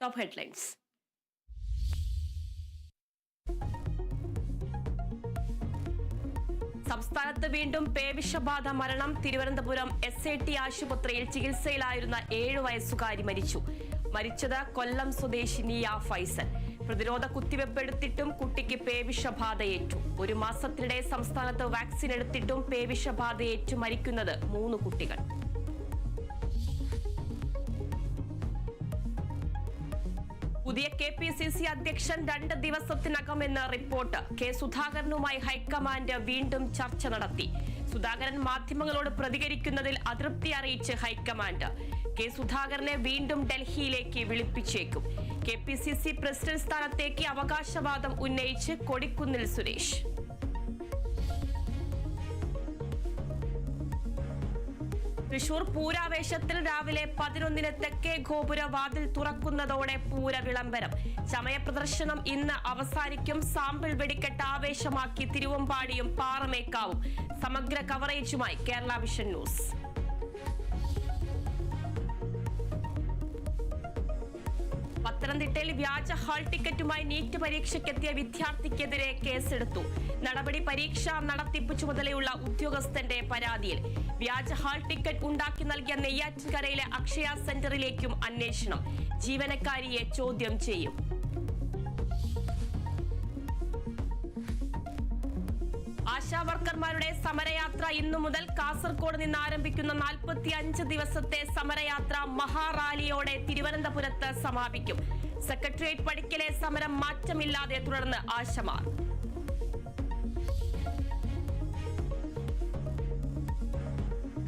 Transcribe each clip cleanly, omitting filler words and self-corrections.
Top headlines. സംസ്ഥാനത്ത് വീണ്ടും പേവിഷബാധ മരണം. തിരുവനന്തപുരം SAT ആശുപത്രിയിൽ ചികിത്സയിലായിരുന്ന 7 വയസ്സുകാരി മരിച്ചു. മരിച്ചത് കൊല്ലം സ്വദേശി നിയ ഫൈസൽ. പ്രതിരോധ കുത്തിവെപ്പ് എടുത്തിട്ടും കുട്ടിക്ക് പേവിഷബാധയേറ്റു. 1 മാസത്തിനിടെ സംസ്ഥാനത്ത് വാക്സിൻ എടുത്തിട്ടും പേവിഷബാധയേറ്റു മരിക്കുന്നത് 3 കുട്ടികൾ. പുതിയ KPCC അധ്യക്ഷൻ 2 ദിവസത്തിനകമെന്ന് റിപ്പോർട്ട്. കെ സുധാകരനുമായി ഹൈക്കമാൻഡ് വീണ്ടും ചർച്ച നടത്തി. സുധാകരൻ മാധ്യമങ്ങളോട് പ്രതികരിക്കുന്നതിൽ അതൃപ്തി അറിയിച്ച് ഹൈക്കമാൻഡ്. കെ സുധാകരനെ വീണ്ടും ഡൽഹിയിലേക്ക് വിളിപ്പിച്ചേക്കും. KPCC പ്രസിഡന്റ് സ്ഥാനത്തേക്ക് അവകാശവാദം ഉന്നയിച്ച് കൊടിക്കുന്നിൽ സുരേഷ്. തൃശൂർ പൂരാവേശത്തിൽ രാവിലെ 11-ന് തെക്കേ ഗോപുര വാതിൽ തുറക്കുന്നതോടെ പൂര വിളംബരം. ചമയ പ്രദർശനം ഇന്ന് അവസാനിക്കും. സാമ്പിൾ വെടിക്കെട്ട് ആവേശമാക്കി തിരുവമ്പാടിയും പാറമേക്കാവും. സമഗ്ര കവറേജുമായി കേരള വിഷൻ ന്യൂസ്. പത്തനംതിട്ടയിൽ വ്യാജ ഹാൾ ടിക്കറ്റുമായി നീറ്റ് പരീക്ഷയ്ക്കെത്തിയ വിദ്യാർത്ഥിക്കെതിരെ കേസെടുത്തു. നടപടി പരീക്ഷാ നടത്തിപ്പ് ചുമതലയുള്ള ഉദ്യോഗസ്ഥന്റെ പരാതിയിൽ. വ്യാജ ഹാൾ ടിക്കറ്റ് ഉണ്ടാക്കി നൽകിയ നെയ്യാറ്റിൻകരയിലെ അക്ഷയ സെന്ററിലേക്കും അന്വേഷണം. ജീവനക്കാരിയെ ചോദ്യം ചെയ്യും. ആശാവർക്കർമാരുടെ സമരയാത്ര ഇന്നു മുതൽ. കാസർഗോഡ് നിന്ന് ആരംഭിക്കുന്ന 45 ദിവസത്തെ സമരയാത്ര മഹാറാലിയോടെ തിരുവനന്തപുരത്ത് സമാപിക്കും. സെക്രട്ടേറിയറ്റ് പടിക്കലെ സമരം മാറ്റമില്ലാതെ തുടർന്ന് ആശമാർ.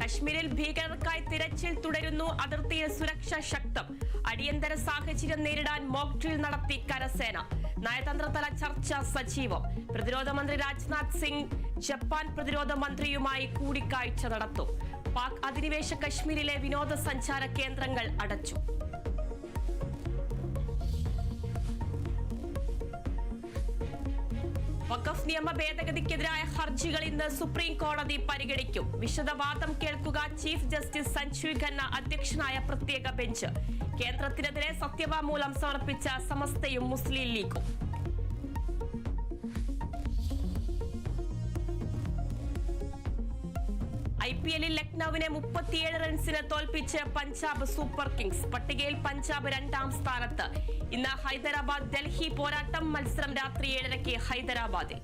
കശ്മീരിൽ ഭീകരർക്കായി തിരച്ചിൽ തുടരുന്നു. അതിർത്തിയിൽ സുരക്ഷ ശക്തം. അടിയന്തര സാഹചര്യം നേരിടാൻ മോക്ക് ഡ്രിൽ നടത്തി കരസേന. നയതന്ത്രതല ചർച്ച സജീവം. പ്രതിരോധ മന്ത്രി രാജ്നാഥ് സിംഗ് ജപ്പാൻ പ്രതിരോധ മന്ത്രിയുമായി കൂടിക്കാഴ്ച നടത്തും. പാക് അധിനിവേശ കശ്മീരിലെ വിനോദസഞ്ചാര കേന്ദ്രങ്ങൾ അടച്ചു. വഖഫ് നിയമ ഭേദഗതിക്കെതിരായ ഹർജികൾ ഇന്ന് സുപ്രീം കോടതി പരിഗണിക്കും. വിശദവാദം കേൾക്കുക ചീഫ് ജസ്റ്റിസ് സഞ്ജീവ് ഖന്ന അധ്യക്ഷനായ പ്രത്യേക ബെഞ്ച്. കേന്ദ്രത്തിനെതിരെ സത്യവാങ്മൂലം സമർപ്പിച്ച സമസ്തയും മുസ്ലിം ലീഗും. IPL-ൽ ലക്നൌവിനെ 37 റൺസിന് തോൽപ്പിച്ച് പഞ്ചാബ് സൂപ്പർ കിങ്സ്. പട്ടികയിൽ പഞ്ചാബ് 2ാം സ്ഥാനത്ത്. ഇന്ന് ഹൈദരാബാദ് ഡൽഹി പോരാട്ടം. മത്സരം രാത്രി 7:30 ഹൈദരാബാദിൽ.